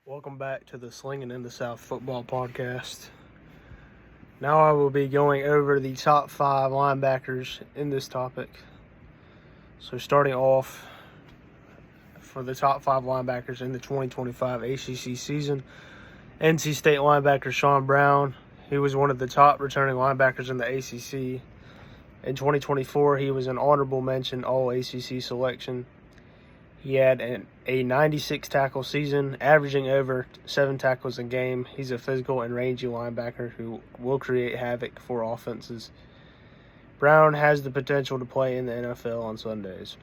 Welcome back to the Slingin in the South football podcast. Now I will be going over the top 5 linebackers in this topic. So starting off for the top 5 linebackers in the 2025 ACC season, NC State linebacker Sean Brown. He was one of the top returning linebackers in the ACC. In 2024, he was an honorable mention All-ACC selection. He had a 96 tackle season, averaging over 7 tackles a game. He's a physical and rangy linebacker who will create havoc for offenses. Brown has the potential to play in the NFL on Sundays.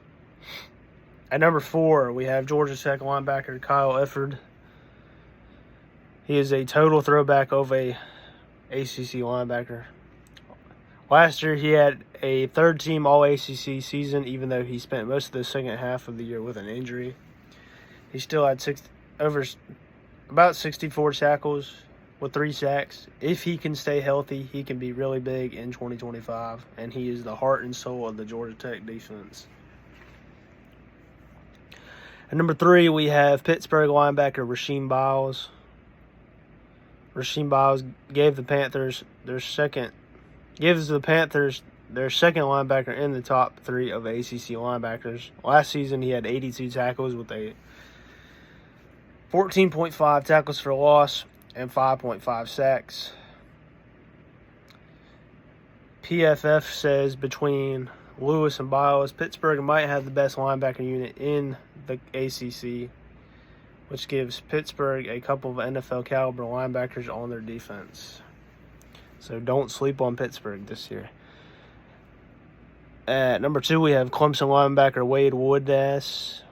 At number 4, we have Georgia Tech linebacker Kyle Efford. He is a total throwback of a ACC linebacker. Last year, he had a third-team All-ACC season, even though he spent most of the second half of the year with an injury. He still had about 64 tackles with 3 sacks. If he can stay healthy, he can be really big in 2025, and he is the heart and soul of the Georgia Tech defense. At number 3, we have Pittsburgh linebacker Rasheem Biles. Rasheem Biles gives the Panthers their second linebacker in the top 3 of ACC linebackers. Last season, he had 82 tackles with a 14.5 tackles for loss and 5.5 sacks. PFF says between Lewis and Biles, Pittsburgh might have the best linebacker unit in the ACC, which gives Pittsburgh a couple of NFL caliber linebackers on their defense. So don't sleep on Pittsburgh this year. At number 2, we have Clemson linebacker Wade Woodaz,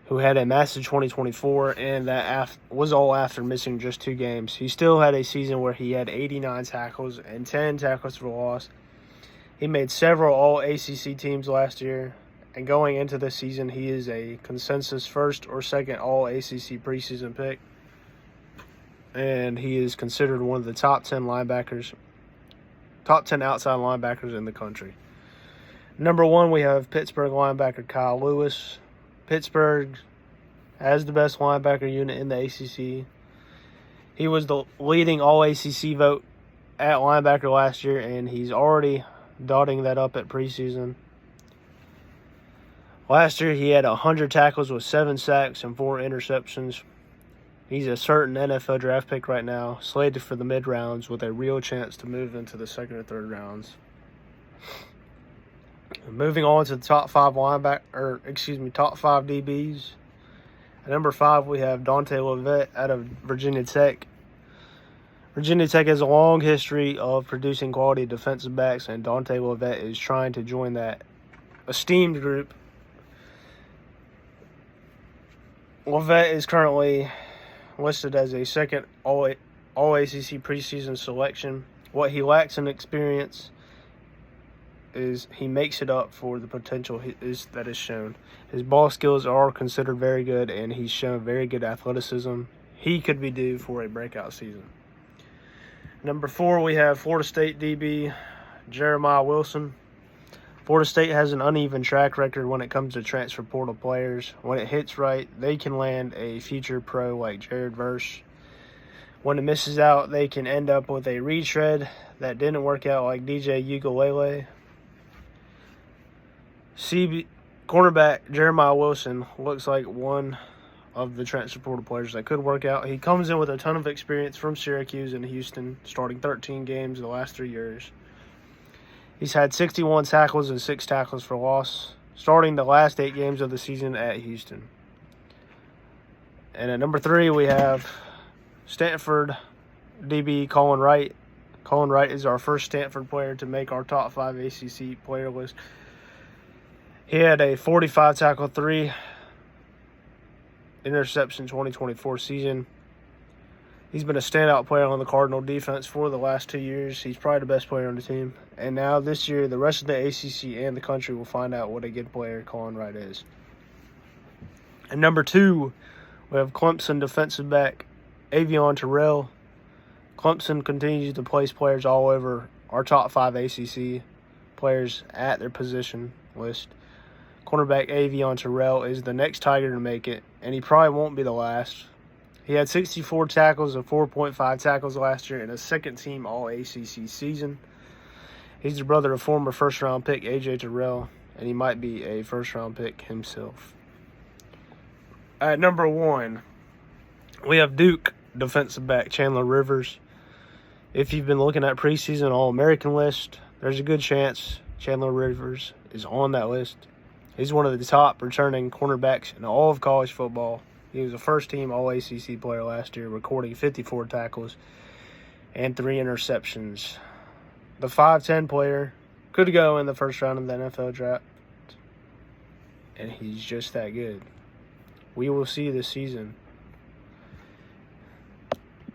who had a massive 2024, and that was all after missing just 2 games. He still had a season where he had 89 tackles and 10 tackles for loss. He made several All-ACC teams last year, and going into this season, he is a consensus first or second All-ACC preseason pick. And he is considered one of the top 10 outside linebackers in the country. Number 1, we have Pittsburgh linebacker Kyle Lewis. Pittsburgh has the best linebacker unit in the ACC. He was the leading All-ACC vote at linebacker last year, and he's already dotting that up at preseason. Last year, he had 100 tackles with 7 sacks and 4 interceptions. He's a certain NFL draft pick right now, slated for the mid-rounds with a real chance to move into the second or third rounds. Moving on to the top 5 DBs. At number 5, we have Dante Lovett out of Virginia Tech. Virginia Tech has a long history of producing quality defensive backs, and Dante Lovett is trying to join that esteemed group. Lovett is currently listed as a second All-ACC preseason selection. What he lacks in experience is he makes it up for the potential that is shown. His ball skills are considered very good, and he's shown very good athleticism. He could be due for a breakout season. Number 4, we have Florida State DB Jeremiah Wilson. Florida State has an uneven track record when it comes to transfer portal players. When it hits right, they can land a future pro like Jared Verse. When it misses out, they can end up with a retread that didn't work out like DJ Ugalele. Cornerback Jeremiah Wilson looks like one of the transfer portal players that could work out. He comes in with a ton of experience from Syracuse and Houston, starting 13 games the last 3 years. He's had 61 tackles and 6 tackles for loss, starting the last 8 games of the season at Houston. And at number 3, we have Stanford DB Colin Wright. Colin Wright is our first Stanford player to make our top 5 ACC player list. He had a 45 tackle, 3 interception 2024 season. He's been a standout player on the Cardinal defense for the last 2 years. He's probably the best player on the team. And now this year, the rest of the ACC and the country will find out what a good player Colin Wright is. And number 2, we have Clemson defensive back Avion Terrell. Clemson continues to place players all over our top 5 ACC players at their position list. Cornerback Avion Terrell is the next Tiger to make it, and he probably won't be the last. He had 64 tackles and 4.5 tackles last year in a second-team All-ACC season. He's the brother of former first-round pick A.J. Terrell, and he might be a first-round pick himself. At number 1, we have Duke defensive back Chandler Rivers. If you've been looking at preseason All-American list, there's a good chance Chandler Rivers is on that list. He's one of the top returning cornerbacks in all of college football. He was a first-team All-ACC player last year, recording 54 tackles and 3 interceptions. The 5'10 player could go in the first round of the NFL draft, and he's just that good. We will see this season